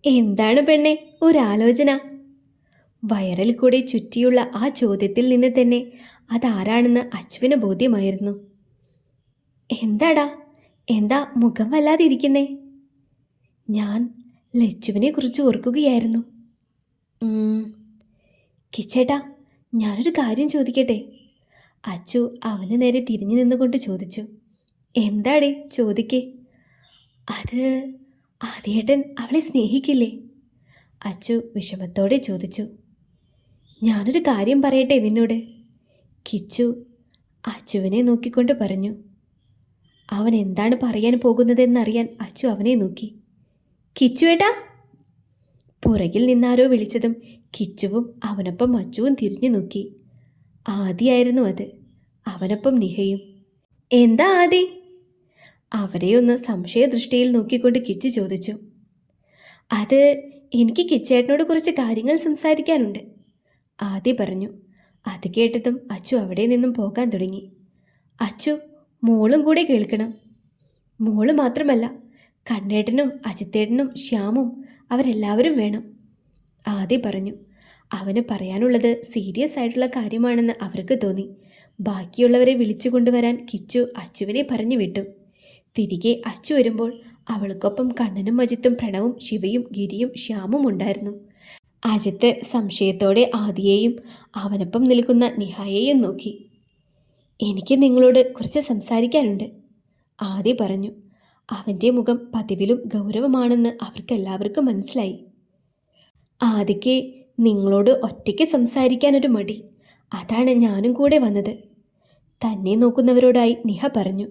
എന്താണ് പെണ്ണെ ഒരാലോചന? വയറിൽ കൂടെ ചുറ്റിയുള്ള ആ ചോദ്യത്തിൽ നിന്ന് തന്നെ അതാരാണെന്ന് അച്ചുവിന് ബോധ്യമായിരുന്നു. എന്താടാ, എന്താ മുഖം വല്ലാതെ ഇരിക്കുന്നേ? ഞാൻ ലച്ചുവിനെ കുറിച്ച് ഓർക്കുകയായിരുന്നു. കിച്ചേട്ടാ, ഞാനൊരു കാര്യം ചോദിക്കട്ടെ? അച്ചു അവന് നേരെ തിരിഞ്ഞു നിന്നുകൊണ്ട് ചോദിച്ചു. എന്താടേ, ചോദിക്കേ. അത് ആദ്യേട്ടൻ അവളെ സ്നേഹിക്കില്ലേ? അച്ചു വിഷമത്തോടെ ചോദിച്ചു. ഞാനൊരു കാര്യം പറയട്ടെ നിന്നോട്? കിച്ചു അച്ചുവിനെ നോക്കിക്കൊണ്ട് പറഞ്ഞു. അവൻ എന്താണ് പറയാൻ പോകുന്നതെന്നറിയാൻ അച്ചു അവനെ നോക്കി. കിച്ചുവേട്ടാ! പുറകിൽ നിന്നാരോ വിളിച്ചതും കിച്ചുവും അവനൊപ്പം അച്ചുവും തിരിഞ്ഞു നോക്കി. ആദിയായിരുന്നു അത്, അവനൊപ്പം നിഹയും. എന്താ ആദി? അവരെയൊന്ന് സംശയദൃഷ്ടിയിൽ നോക്കിക്കൊണ്ട് കിച്ചു ചോദിച്ചു. അത് എനിക്ക് കിച്ചേട്ടനോട് കുറച്ച് കാര്യങ്ങൾ സംസാരിക്കാനുണ്ട്, ആദി പറഞ്ഞു. അത് കേട്ടതും അച്ചു അവിടെ നിന്നും പോകാൻ തുടങ്ങി. അച്ചു, മോളും കൂടെ കേൾക്കണം. മോള് മാത്രമല്ല, കണ്ണേട്ടനും അജിത്തേട്ടനും ശ്യാമും അവരെല്ലാവരും വേണം, ആദി പറഞ്ഞു. അവന് പറയാനുള്ളത് സീരിയസ് ആയിട്ടുള്ള കാര്യമാണെന്ന് അവർക്ക് തോന്നി. ബാക്കിയുള്ളവരെ വിളിച്ചു കൊണ്ടുവരാൻ കിച്ചു അച്ചുവിനെ പറഞ്ഞു വിട്ടു. തിരികെ അച്ചു വരുമ്പോൾ അവൾക്കൊപ്പം കണ്ണനും അജിത്തും പ്രണവും ശിവയും ഗിരിയും ശ്യാമും ഉണ്ടായിരുന്നു. അജിത്ത് സംശയത്തോടെ ആദിയെയും അവനൊപ്പം നിൽക്കുന്ന നിഹായെയും നോക്കി. എനിക്ക് നിങ്ങളോട് കുറച്ച് സംസാരിക്കാനുണ്ട്, ആദി പറഞ്ഞു. അവൻ്റെ മുഖം പതിവിലും ഗൗരവമാണെന്ന് അവർക്കെല്ലാവർക്കും മനസ്സിലായി. ആദിക്ക് നിങ്ങളോട് ഒറ്റയ്ക്ക് സംസാരിക്കാനൊരു മടി, അതാണ് ഞാനും കൂടെ വന്നത്, തന്നെ നോക്കുന്നവരോടായി നിഹ പറഞ്ഞു.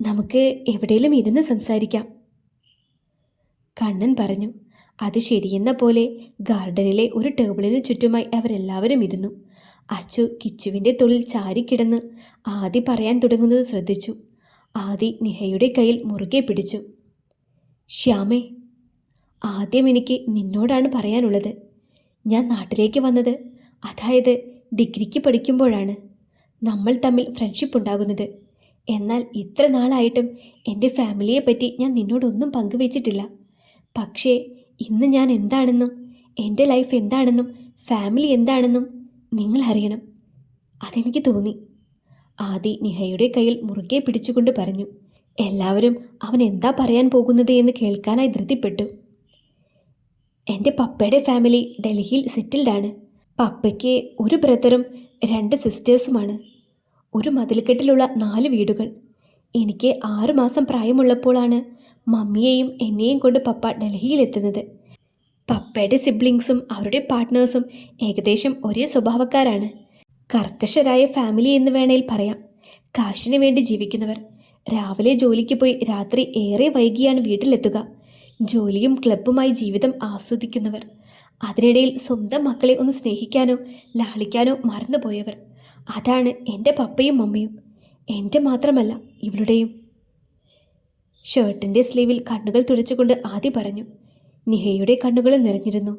നമുക്ക് എവിടെയും ഇരുന്ന് സംസാരിക്കാം, കണ്ണൻ പറഞ്ഞു. അത് ശരിയെന്ന പോലെ ഗാർഡനിലെ ഒരു ടേബിളിന് ചുറ്റുമായി അവരെല്ലാവരും ഇരുന്നു. അച്ചു കിച്ചുവിൻ്റെ തൊഴിൽ ചാരിക്കിടന്ന് ആദി പറയാൻ തുടങ്ങുന്നത് ശ്രദ്ധിച്ചു. ആദി നിഹയുടെ കയ്യിൽ മുറുകെ പിടിച്ചു. ശ്യാമേ, ആദ്യം എനിക്ക് നിന്നോടാണ് പറയാനുള്ളത്. ഞാൻ നാട്ടിലേക്ക് വന്നത്, അതായത് ഡിഗ്രിക്ക് പഠിക്കുമ്പോഴാണ് നമ്മൾ തമ്മിൽ ഫ്രണ്ട്ഷിപ്പ് ഉണ്ടാകുന്നത്. എന്നാൽ ഇത്ര നാളായിട്ടും എൻ്റെ ഫാമിലിയെ പറ്റി ഞാൻ നിന്നോടൊന്നും പങ്കുവച്ചിട്ടില്ല. പക്ഷേ ഇന്ന് ഞാൻ എന്താണെന്നും എൻ്റെ ലൈഫ് എന്താണെന്നും ഫാമിലി എന്താണെന്നും നിങ്ങൾ അറിയണം, അതെനിക്ക് തോന്നി, ആദി നിഹയുടെ കയ്യിൽ മുറുകെ പിടിച്ചുകൊണ്ട് പറഞ്ഞു. എല്ലാവരും അവൻ എന്താ പറയാൻ പോകുന്നത് എന്ന് കേൾക്കാനായി ധൃതിപ്പെട്ടു. എൻ്റെ പപ്പയുടെ ഫാമിലി ഡൽഹിയിൽ സെറ്റിൽഡാണ്. പപ്പയ്ക്ക് ഒരു ബ്രദറും 2 സിസ്റ്റേഴ്സുമാണ്. ഒരു മതിൽക്കെട്ടിലുള്ള 4 വീടുകൾ. എനിക്ക് 6 മാസം പ്രായമുള്ളപ്പോഴാണ് മമ്മിയെയും എന്നെയും കൊണ്ട് പപ്പ ഡൽഹിയിലെത്തുന്നത്. പപ്പയുടെ സിബ്ലിങ്സും അവരുടെ പാർട്ട്നേഴ്സും ഏകദേശം ഒരേ സ്വഭാവക്കാരാണ്. കർക്കശരായ ഫാമിലി എന്ന് വേണേൽ പറയാം. കാശിന് വേണ്ടി ജീവിക്കുന്നവർ. രാവിലെ ജോലിക്ക് പോയി രാത്രി ഏറെ വൈകിയാണ് വീട്ടിലെത്തുക. ജോലിയും ക്ലബ്ബുമായി ജീവിതം ആസ്വദിക്കുന്നവർ. അതിനിടയിൽ സ്വന്തം മക്കളെ ഒന്ന് സ്നേഹിക്കാനോ ലാളിക്കാനോ മറന്നുപോയവർ. അതാണ് എൻ്റെ പപ്പയും മമ്മിയും. എൻ്റെ മാത്രമല്ല, ഇവളുടെയും. ഷർട്ടിൻ്റെ സ്ലീവിൽ കണ്ണുകൾ തുടച്ചുകൊണ്ട് ആദി പറഞ്ഞു. നിഹയുടെ കണ്ണുകൾ നിറഞ്ഞിരുന്നു.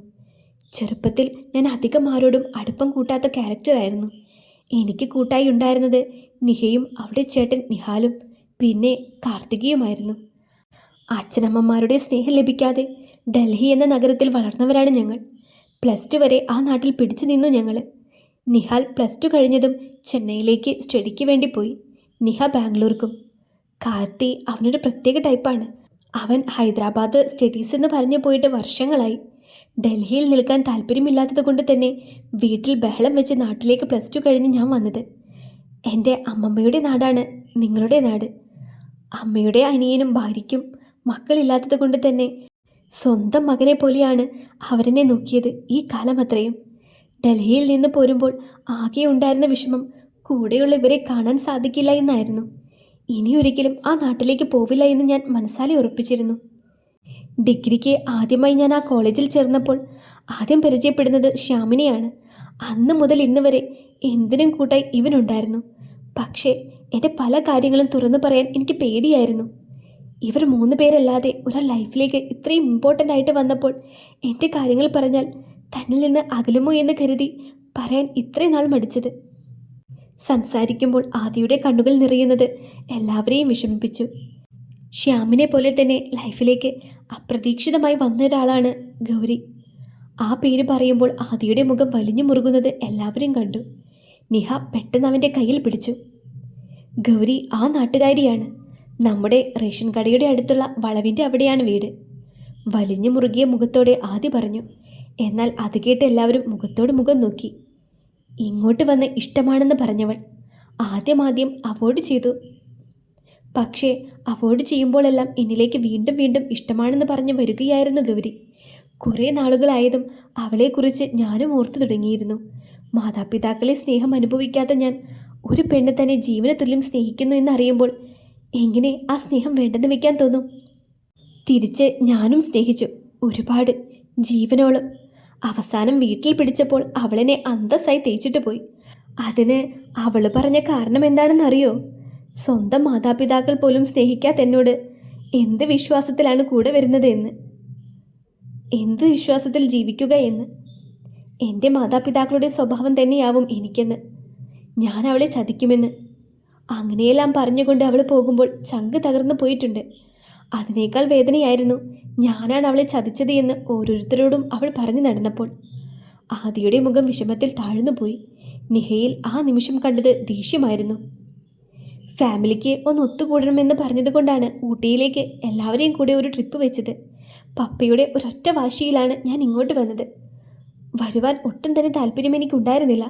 ചെറുപ്പത്തിൽ ഞാൻ അധികം ആരോടും അടുപ്പം കൂട്ടാത്ത ക്യാരക്ടറായിരുന്നു. എനിക്ക് കൂട്ടായി ഉണ്ടായിരുന്നത് നിഹയും അവളുടെ ചേട്ടൻ നിഹാലും പിന്നെ കാർത്തികിയുമായിരുന്നു. അച്ഛനമ്മമാരുടെ സ്നേഹം ലഭിക്കാതെ ഡൽഹി എന്ന നഗരത്തിൽ വളർന്നവരാണ് ഞങ്ങൾ. +2 വരെ ആ നാട്ടിൽ പിടിച്ചു നിന്നു ഞങ്ങൾ. നിഹാൽ +2 കഴിഞ്ഞതും ചെന്നൈയിലേക്ക് സ്റ്റഡിക്ക് വേണ്ടി പോയി. നിഹ ബാംഗ്ലൂർക്കും. കാർത്തി അവനൊരു പ്രത്യേക ടൈപ്പാണ്. അവൻ ഹൈദരാബാദ് സ്റ്റഡീസ് എന്ന് പറഞ്ഞു പോയിട്ട് വർഷങ്ങളായി. ഡൽഹിയിൽ നിൽക്കാൻ താല്പര്യമില്ലാത്തത് കൊണ്ട് തന്നെ വീട്ടിൽ ബഹളം വെച്ച് നാട്ടിലേക്ക് +2 കഴിഞ്ഞ് ഞാൻ വന്നത്. എൻ്റെ അമ്മമ്മയുടെ നാടാണ് നിങ്ങളുടെ നാട്. അമ്മയുടെ അനിയനും ഭാര്യയ്ക്കും മക്കളില്ലാത്തത് കൊണ്ട് തന്നെ സ്വന്തം മകനെ പോലെയാണ് അവരെന്നെ നോക്കിയത് ഈ കാലം അത്രയും. ഡൽഹിയിൽ നിന്ന് പോരുമ്പോൾ ആകെ ഉണ്ടായിരുന്ന വിഷമം കൂടെയുള്ള ഇവരെ കാണാൻ സാധിക്കില്ല എന്നായിരുന്നു. ഇനിയൊരിക്കലും ആ നാട്ടിലേക്ക് പോവില്ല എന്ന് ഞാൻ മനസ്സാലെ ഉറപ്പിച്ചിരുന്നു. ഡിഗ്രിക്ക് ആദ്യമായി ഞാൻ ആ കോളേജിൽ ചേർന്നപ്പോൾ ആദ്യം പരിചയപ്പെടുന്നത് ശ്യാമിനെയാണ്. അന്ന് മുതൽ ഇന്ന് വരെ എന്തിനും കൂട്ടായി ഇവനുണ്ടായിരുന്നു. പക്ഷേ എൻ്റെ പല കാര്യങ്ങളും തുറന്നു പറയാൻ എനിക്ക് പേടിയായിരുന്നു. ഇവർ 3 പേരല്ലാതെ ഒരാൾ ലൈഫിലേക്ക് ഇത്രയും ഇമ്പോർട്ടൻ്റ് ആയിട്ട് വന്നപ്പോൾ എൻ്റെ കാര്യങ്ങൾ പറഞ്ഞാൽ തന്നിൽ നിന്ന് അകലുമോ എന്ന് കരുതി പറയാൻ ഇത്രയും നാൾ മടിച്ചത്. സംസാരിക്കുമ്പോൾ ആദിയുടെ കണ്ണുകൾ നിറയുന്നത് എല്ലാവരെയും വിഷമിപ്പിച്ചു. ശ്യാമിനെ പോലെ തന്നെ ലൈഫിലേക്ക് അപ്രതീക്ഷിതമായി വന്ന ഒരാളാണ് ഗൗരി. ആ പേര് പറയുമ്പോൾ ആദിയുടെ മുഖം വലിഞ്ഞു മുറുകുന്നത് എല്ലാവരും കണ്ടു. നിഹ പെട്ടെന്ന് അവൻ്റെ കയ്യിൽ പിടിച്ചു. ഗൗരി ആ നാട്ടുകാരിയാണ്. നമ്മുടെ റേഷൻ കടയുടെ അടുത്തുള്ള വളവിൻ്റെ അവിടെയാണ് വീട്. വലിഞ്ഞു മുറുകിയ മുഖത്തോടെ ആദി പറഞ്ഞു. എന്നാൽ അത് കേട്ട് എല്ലാവരും മുഖത്തോട് മുഖം നോക്കി. ഇങ്ങോട്ട് വന്ന് ഇഷ്ടമാണെന്ന് പറഞ്ഞവൾ ആദ്യം അവോയ്ഡ് ചെയ്തു. പക്ഷേ അവോയ്ഡ് ചെയ്യുമ്പോഴെല്ലാം എന്നിലേക്ക് വീണ്ടും വീണ്ടും ഇഷ്ടമാണെന്ന് പറഞ്ഞു വരികയായിരുന്നു ഗൗരി. കുറേ നാളുകളായതും അവളെക്കുറിച്ച് ഞാനും ഓർത്തു തുടങ്ങിയിരുന്നു. മാതാപിതാക്കളെ സ്നേഹം അനുഭവിക്കാത്ത ഞാൻ ഒരു പെണ്ണ് തന്നെ ജീവന തുല്യം സ്നേഹിക്കുന്നു എന്നറിയുമ്പോൾ എങ്ങനെ ആ സ്നേഹം വേണ്ടെന്ന് വെക്കാൻ തോന്നും? തിരിച്ച് ഞാനും സ്നേഹിച്ചു, ഒരുപാട്, ജീവനോളം. അവസാനം വീട്ടിൽ പിടിച്ചപ്പോൾ അവളെന്നെ അന്തസ്സായി തേച്ചിട്ട് പോയി. അതിന് അവൾ പറഞ്ഞ കാരണം എന്താണെന്നറിയോ? സ്വന്തം മാതാപിതാക്കൾ പോലും സ്നേഹിക്കാത്ത എന്നോട് എന്ത് വിശ്വാസത്തിലാണ് കൂടെ വരുന്നത് എന്ന്, എന്ത് വിശ്വാസത്തിൽ ജീവിക്കുക എന്ന്. എൻ്റെ മാതാപിതാക്കളുടെ സ്വഭാവം തന്നെയാവും എനിക്കെന്ന്, ഞാൻ അവളെ ചതിക്കുമെന്ന്. അങ്ങനെയെല്ലാം പറഞ്ഞുകൊണ്ട് അവൾ പോകുമ്പോൾ ചങ്ക് തകർന്നു പോയിട്ടുണ്ട്. അതിനേക്കാൾ വേദനയായിരുന്നു ഞാനാണ് അവളെ ചതിച്ചത് എന്ന് ഓരോരുത്തരോടും അവൾ പറഞ്ഞു നടന്നപ്പോൾ. ആദിയുടെ മുഖം വിഷമത്തിൽ താഴ്ന്നുപോയി. നിഹയിൽ ആ നിമിഷം കണ്ടത് ദേഷ്യമായിരുന്നു. ഫാമിലിക്ക് ഒന്ന് ഒത്തുകൂടണമെന്ന് പറഞ്ഞതുകൊണ്ടാണ് ഊട്ടിയിലേക്ക് എല്ലാവരെയും കൂടെ ഒരു ട്രിപ്പ് വെച്ചത്. പപ്പയുടെ ഒരൊറ്റ വാശിയിലാണ് ഞാൻ ഇങ്ങോട്ട് വന്നത്. വരുവാൻ ഒട്ടും തന്നെ താല്പര്യം എനിക്കുണ്ടായിരുന്നില്ല.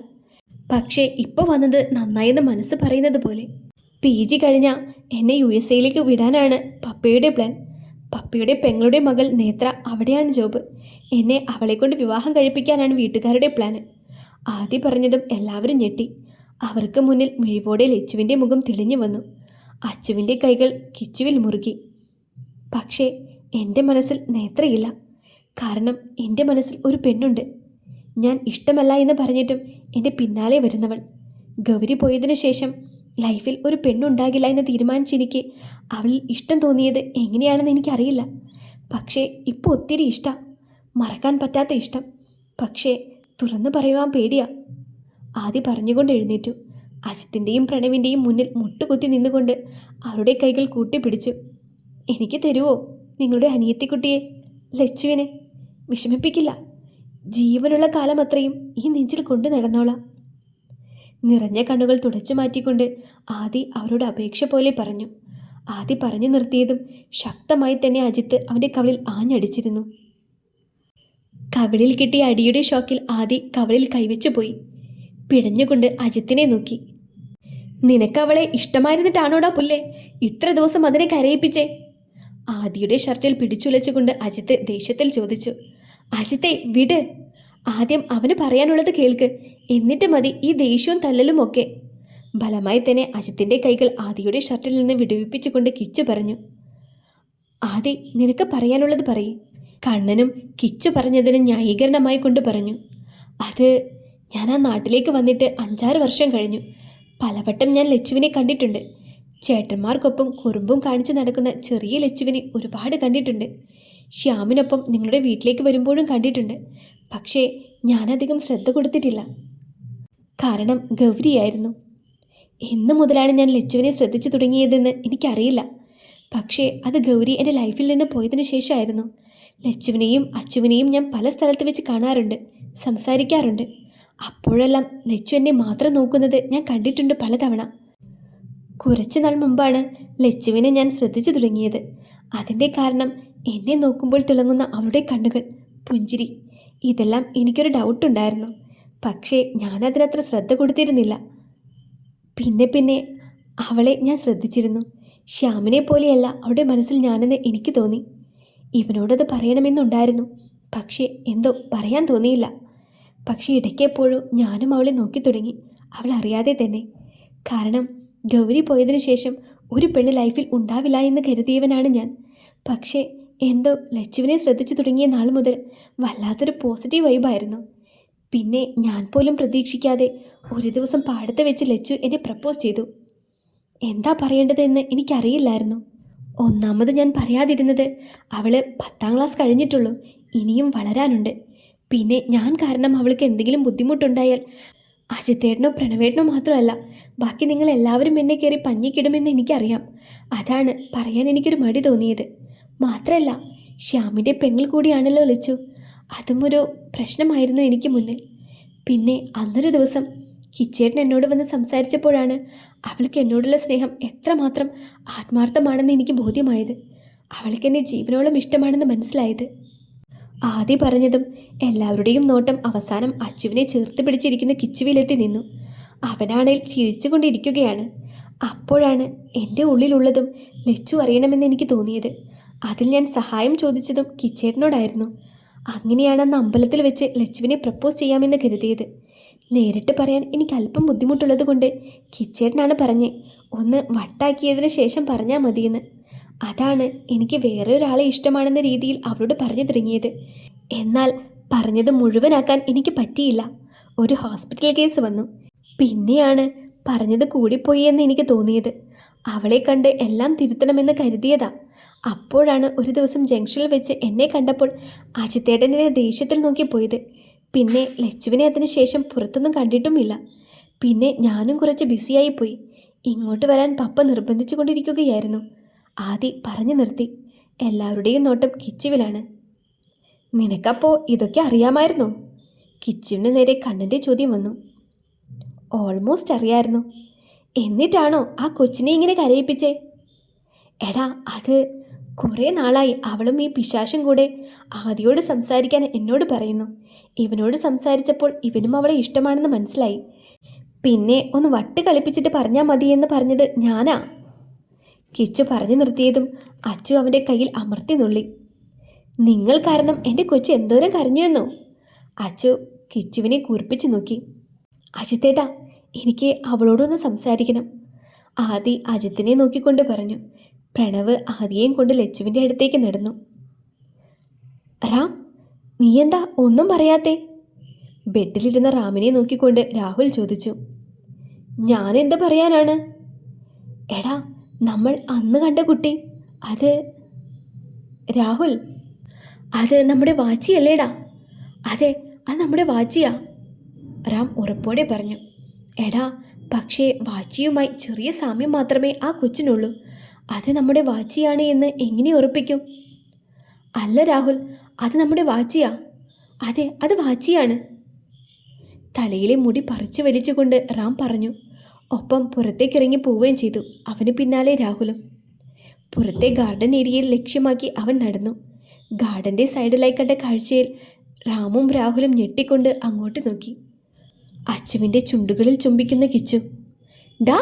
പക്ഷേ ഇപ്പോൾ വന്നത് നന്നായെന്ന് മനസ്സ് പറയുന്നത് പോലെ. PG കഴിഞ്ഞാൽ എന്നെ USA വിടാനാണ് പപ്പയുടെ പ്ലാൻ. പപ്പയുടെ പെങ്ങളുടെ മകൾ നേത്ര അവിടെയാണ് ജോബ്. എന്നെ അവളെക്കൊണ്ട് വിവാഹം കഴിപ്പിക്കാനാണ് വീട്ടുകാരുടെ പ്ലാന്. ആദ്യം പറഞ്ഞതും എല്ലാവരും ഞെട്ടി. അവർക്ക് മുന്നിൽ മിഴിവോടെ ലച്ചുവിൻ്റെ മുഖം തെളിഞ്ഞു വന്നു. അച്ചുവിൻ്റെ കൈകൾ കിച്ചുവിൽ മുറുകി. പക്ഷേ എൻ്റെ മനസ്സിൽ നേത്രയില്ല. കാരണം എൻ്റെ മനസ്സിൽ ഒരു പെണ്ണുണ്ട്. ഞാൻ ഇഷ്ടമല്ല എന്ന് പറഞ്ഞിട്ടും എൻ്റെ പിന്നാലെ വരുന്നവൾ. ഗൗരി പോയതിനു ശേഷം ലൈഫിൽ ഒരു പെണ്ണുണ്ടാകില്ല എന്ന് തീരുമാനിച്ചെനിക്ക് അവളിൽ ഇഷ്ടം തോന്നിയത് എങ്ങനെയാണെന്ന് എനിക്കറിയില്ല. പക്ഷേ ഇപ്പോൾ ഒത്തിരി ഇഷ്ടം, മറക്കാൻ പറ്റാത്ത ഇഷ്ടം. പക്ഷേ തുറന്നു പറയുവാൻ പേടിയാ. ആദ്യം പറഞ്ഞുകൊണ്ട് എഴുന്നേറ്റു. അജിത്തിൻ്റെയും പ്രണവിൻ്റെയും മുന്നിൽ മുട്ടുകുത്തി നിന്നുകൊണ്ട് അവരുടെ കൈകൾ കൂട്ടിപ്പിടിച്ചു. എനിക്ക് തരുമോ നിങ്ങളുടെ അനിയത്തിക്കുട്ടിയെ, ലച്ചുവിനെ? വിഷമിപ്പിക്കില്ല. ജീവനുള്ള കാലം അത്രയും ഈ നെഞ്ചിൽ കൊണ്ടു നടന്നോളാം. നിറഞ്ഞ കണ്ണുകൾ തുടച്ചു മാറ്റിക്കൊണ്ട് ആദി അവരോട് അപേക്ഷ പോലെ പറഞ്ഞു. ആദി പറഞ്ഞു നിർത്തിയതും ശക്തമായി തന്നെ അജിത്ത് അവൻ്റെ കവിളിൽ ആഞ്ഞടിച്ചിരുന്നു. കവിളിൽ കിട്ടിയ അടിയുടെ ഷോക്കിൽ ആദി കവിളിൽ കൈവച്ചു പോയി. പിടഞ്ഞുകൊണ്ട് അജിത്തിനെ നോക്കി. നിനക്കവളെ ഇഷ്ടമായിരുന്നിട്ടാണോടാ പുല്ലേ ഇത്ര ദിവസം അതിനെ കരയിപ്പിച്ചേ? ആദിയുടെ ഷർട്ടിൽ പിടിച്ചുലച്ചുകൊണ്ട് അജിത്ത് ദേഷ്യത്തിൽ ചോദിച്ചു. അജിത്തെ വിട്. ആദ്യം അവന് പറയാനുള്ളത് കേൾക്ക്, എന്നിട്ട് മതി ഈ ദേഷ്യവും തല്ലലും ഒക്കെ. ബലമായി തന്നെ അജിത്തിൻ്റെ കൈകൾ ആദിയുടെ ഷർട്ടിൽ നിന്ന് വിടുവിപ്പിച്ചുകൊണ്ട് കിച്ചു പറഞ്ഞു. ആദി, നിനക്ക് പറയാനുള്ളത് പറയും. കണ്ണനും കിച്ചു പറഞ്ഞതിന് ന്യായീകരണമായി കൊണ്ട് പറഞ്ഞു. അത് ഞാൻ ആ നാട്ടിലേക്ക് വന്നിട്ട് 5-6 വർഷം കഴിഞ്ഞു. പലവട്ടം ഞാൻ ലച്ചുവിനെ കണ്ടിട്ടുണ്ട്. ചേട്ടന്മാർക്കൊപ്പം കുറുമ്പും കാണിച്ച് നടക്കുന്ന ചെറിയ ലച്ചുവിനെ ഒരുപാട് കണ്ടിട്ടുണ്ട്. ശ്യാമിനൊപ്പം നിങ്ങളുടെ വീട്ടിലേക്ക് വരുമ്പോഴും കണ്ടിട്ടുണ്ട്. പക്ഷേ ഞാനധികം ശ്രദ്ധ കൊടുത്തിട്ടില്ല. കാരണം ഗൗരിയായിരുന്നു. എന്നു മുതലാണ് ഞാൻ ലച്ചുവിനെ ശ്രദ്ധിച്ചു തുടങ്ങിയതെന്ന് എനിക്കറിയില്ല. പക്ഷേ അത് ഗൗരി എൻ്റെ ലൈഫിൽ നിന്ന് പോയതിനു ശേഷമായിരുന്നു. ലച്ചുവിനെയും അച്ചുവിനെയും ഞാൻ പല സ്ഥലത്ത് വെച്ച് കാണാറുണ്ട്, സംസാരിക്കാറുണ്ട്. അപ്പോഴെല്ലാം ലച്ചു എന്നെ മാത്രം നോക്കുന്നത് ഞാൻ കണ്ടിട്ടുണ്ട് പലതവണ. കുറച്ചു നാൾ മുമ്പാണ് ലച്ചുവിനെ ഞാൻ ശ്രദ്ധിച്ചു തുടങ്ങിയത്. അതിൻ്റെ കാരണം എന്നെ നോക്കുമ്പോൾ തിളങ്ങുന്ന അവളുടെ കണ്ണുകൾ, പുഞ്ചിരി, ഇതെല്ലാം എനിക്കൊരു ഡൗട്ടുണ്ടായിരുന്നു. പക്ഷേ ഞാനതിനത്ര ശ്രദ്ധ കൊടുത്തിരുന്നില്ല. പിന്നെ അവളെ ഞാൻ ശ്രദ്ധിച്ചിരുന്നു. ശ്യാമിനെ പോലെയല്ല അവളുടെ മനസ്സിൽ ഞാനെന്ന് എനിക്ക് തോന്നി. ഇവനോടത് പറയണമെന്നുണ്ടായിരുന്നു. പക്ഷേ എന്തോ പറയാൻ തോന്നിയില്ല. പക്ഷേ ഇടയ്ക്കെപ്പോഴും ഞാനും അവളെ നോക്കി തുടങ്ങി, അവൾ അറിയാതെ തന്നെ. കാരണം ഗൗരി പോയതിനു ശേഷം ഒരു പെണ്ണ് ലൈഫിൽ ഉണ്ടാവില്ല എന്ന് കരുതിയവനാണ് ഞാൻ. പക്ഷേ എന്തോ ലച്ചുവിനെ ശ്രദ്ധിച്ചു തുടങ്ങിയ നാൾ മുതൽ വല്ലാത്തൊരു പോസിറ്റീവ് വൈബായിരുന്നു. പിന്നെ ഞാൻ പോലും പ്രതീക്ഷിക്കാതെ ഒരു ദിവസം പാടത്ത് വെച്ച് ലച്ചു എന്നെ പ്രപ്പോസ് ചെയ്തു. എന്താ പറയേണ്ടതെന്ന് എനിക്കറിയില്ലായിരുന്നു. ഒന്നാമത് ഞാൻ പറയാതിരുന്നത് അവൾ 10ാം ക്ലാസ് കഴിഞ്ഞിട്ടുള്ളൂ, ഇനിയും വളരാനുണ്ട്. പിന്നെ ഞാൻ കാരണം അവൾക്ക് എന്തെങ്കിലും ബുദ്ധിമുട്ടുണ്ടായാൽ അജിത്തേട്ടനോ പ്രണവേട്ടനോ മാത്രമല്ല, ബാക്കി നിങ്ങൾ എല്ലാവരും എന്നെ കയറി പഞ്ഞിക്കിടുമെന്ന് എനിക്കറിയാം. അതാണ് പറയാൻ എനിക്കൊരു മടി തോന്നിയത്. മാത്രമല്ല, ശ്യാമിൻ്റെ പെങ്ങൾ കൂടിയാണല്ലോ ലച്ചു. അതും ഒരു പ്രശ്നമായിരുന്നു എനിക്ക് മുന്നിൽ. പിന്നെ അന്നൊരു ദിവസം കിച്ചേട്ടൻ എന്നോട് വന്ന് സംസാരിച്ചപ്പോഴാണ് അവൾക്ക് എന്നോടുള്ള സ്നേഹം എത്രമാത്രം ആത്മാർത്ഥമാണെന്ന് എനിക്ക് ബോധ്യമായത്. അവൾക്ക് എന്നെ ജീവനോളം ഇഷ്ടമാണെന്ന് മനസ്സിലായത്. ആദി പറഞ്ഞതും എല്ലാവരുടെയും നോട്ടം അവസാനം അച്ചുവിനെ ചേർത്ത് പിടിച്ചിരിക്കുന്ന കിച്ചുവിലെത്തി നിന്നു. അവനാണേൽ ചിരിച്ചുകൊണ്ടിരിക്കുകയാണ്. അപ്പോഴാണ് എൻ്റെ ഉള്ളിലുള്ളതും ലച്ചു അറിയണമെന്ന് എനിക്ക് തോന്നിയത്. അതിൽ ഞാൻ സഹായം ചോദിച്ചതും കിച്ചേട്ടനോടായിരുന്നു. അങ്ങനെയാണ് അന്ന് അമ്പലത്തിൽ വെച്ച് ലച്ചുവിനെ പ്രപ്പോസ് ചെയ്യാമെന്ന് കരുതിയത്. നേരിട്ട് പറയാൻ എനിക്ക് അല്പം ബുദ്ധിമുട്ടുള്ളത് കൊണ്ട് കിച്ചേട്ടനാണ് പറഞ്ഞേ ഒന്ന് വട്ടാക്കിയതിന് ശേഷം പറഞ്ഞാൽ മതിയെന്ന്. അതാണ് എനിക്ക് വേറെ ഒരാളെ ഇഷ്ടമാണെന്ന രീതിയിൽ അവരോട് പറഞ്ഞു തുടങ്ങിയത്. എന്നാൽ പറഞ്ഞത് മുഴുവനാക്കാൻ എനിക്ക് പറ്റിയില്ല. ഒരു ഹോസ്പിറ്റൽ കേസ് വന്നു. പിന്നെയാണ് പറഞ്ഞത് കൂടിപ്പോയി എന്ന് എനിക്ക് തോന്നിയത്. അവളെ കണ്ട് എല്ലാം തിരുത്തണമെന്ന് കരുതിയതാ. അപ്പോഴാണ് ഒരു ദിവസം ജംഗ്ഷനിൽ വെച്ച് എന്നെ കണ്ടപ്പോൾ അജിത്തേട്ടനെ ദേഷ്യത്തിൽ നോക്കിപ്പോയത്. പിന്നെ ലച്ചുവിനെ അതിന് ശേഷം പുറത്തൊന്നും കണ്ടിട്ടുമില്ല. പിന്നെ ഞാനും കുറച്ച് ബിസിയായിപ്പോയി. ഇങ്ങോട്ട് വരാൻ പപ്പ നിർബന്ധിച്ചു കൊണ്ടിരിക്കുകയായിരുന്നു. ആദി പറഞ്ഞു നിർത്തി. എല്ലാവരുടെയും നോട്ടം കിച്ചുവിലാണ്. നിനക്കപ്പോൾ ഇതൊക്കെ അറിയാമായിരുന്നോ? കിച്ചുവിന് നേരെ കണ്ണൻ്റെ ചോദ്യം വന്നു. ഓൾമോസ്റ്റ് അറിയായിരുന്നു. എന്നിട്ടാണോ ആ കൊച്ചിനെ ഇങ്ങനെ കരയിപ്പിച്ചേ? എടാ, അത് കുറേ നാളായി അവളും ഈ പിശാശും കൂടെ ആദിയോട് സംസാരിക്കാൻ എന്നോട് പറയുന്നു. ഇവനോട് സംസാരിച്ചപ്പോൾ ഇവനും അവളെ ഇഷ്ടമാണെന്ന് മനസ്സിലായി. പിന്നെ ഒന്ന് വട്ട് കളിപ്പിച്ചിട്ട് പറഞ്ഞാൽ മതിയെന്ന് പറഞ്ഞത് ഞാനാ. കിച്ചു പറഞ്ഞു നിർത്തിയതും അച്ചു അവൻ്റെ കയ്യിൽ അമർത്തി നുള്ളി. നിങ്ങൾ കാരണം എൻ്റെ കൊച്ചു എന്തോരം കരഞ്ഞുവെന്നോ? അച്ചു കിച്ചുവിനെ കുറിപ്പിച്ചു നോക്കി. അജിത്തേട്ടാ, എനിക്ക് അവളോടൊന്ന് സംസാരിക്കണം. ആദി അജിത്തിനെ നോക്കിക്കൊണ്ട് പറഞ്ഞു. പ്രണവ് ആദിയെയും കൊണ്ട് ലച്ചുവിൻ്റെ അടുത്തേക്ക് നടന്നു. റാം, നീ എന്താ ഒന്നും പറയാത്തേ? ബെഡിലിരുന്ന റാമിനെ നോക്കിക്കൊണ്ട് രാഹുൽ ചോദിച്ചു. ഞാൻ എന്ത് പറയാനാണ്? എടാ, നമ്മൾ അന്ന് കണ്ട കുട്ടി, അത് രാഹുൽ, അത് നമ്മുടെ വാച്ചിയല്ലേടാ? അതെ, അത് നമ്മുടെ വാച്ചിയാ, റാം ഉറപ്പോടെ പറഞ്ഞു. എടാ, പക്ഷേ വാച്ചിയുമായി ചെറിയ സാമ്യം മാത്രമേ ആ കൊച്ചിനുള്ളൂ. അത് നമ്മുടെ വാച്ചിയാണ് എന്ന് എങ്ങനെ ഉറപ്പിക്കും? അല്ല രാഹുൽ, അത് നമ്മുടെ വാച്ചിയാ. അതെ, അത് വാച്ചിയാണ്, തലയിലെ മുടി പറിച്ചു വലിച്ചുകൊണ്ട് റാം പറഞ്ഞു. ഒപ്പം പുറത്തേക്കിറങ്ങി പോവുകയും ചെയ്തു. അവന് പിന്നാലെ രാഹുലും. പുറത്തെ ഗാർഡൻ ഏരിയയിൽ ലക്ഷ്യമാക്കി അവൻ നടന്നു. ഗാർഡൻ്റെ സൈഡിലായി കണ്ട കാഴ്ചയിൽ റാമും രാഹുലും ഞെട്ടിക്കൊണ്ട് അങ്ങോട്ട് നോക്കി. അച്ചുവിൻ്റെ ചുണ്ടുകളിൽ ചുംബിക്കുന്ന കിച്ചു. ഡാ,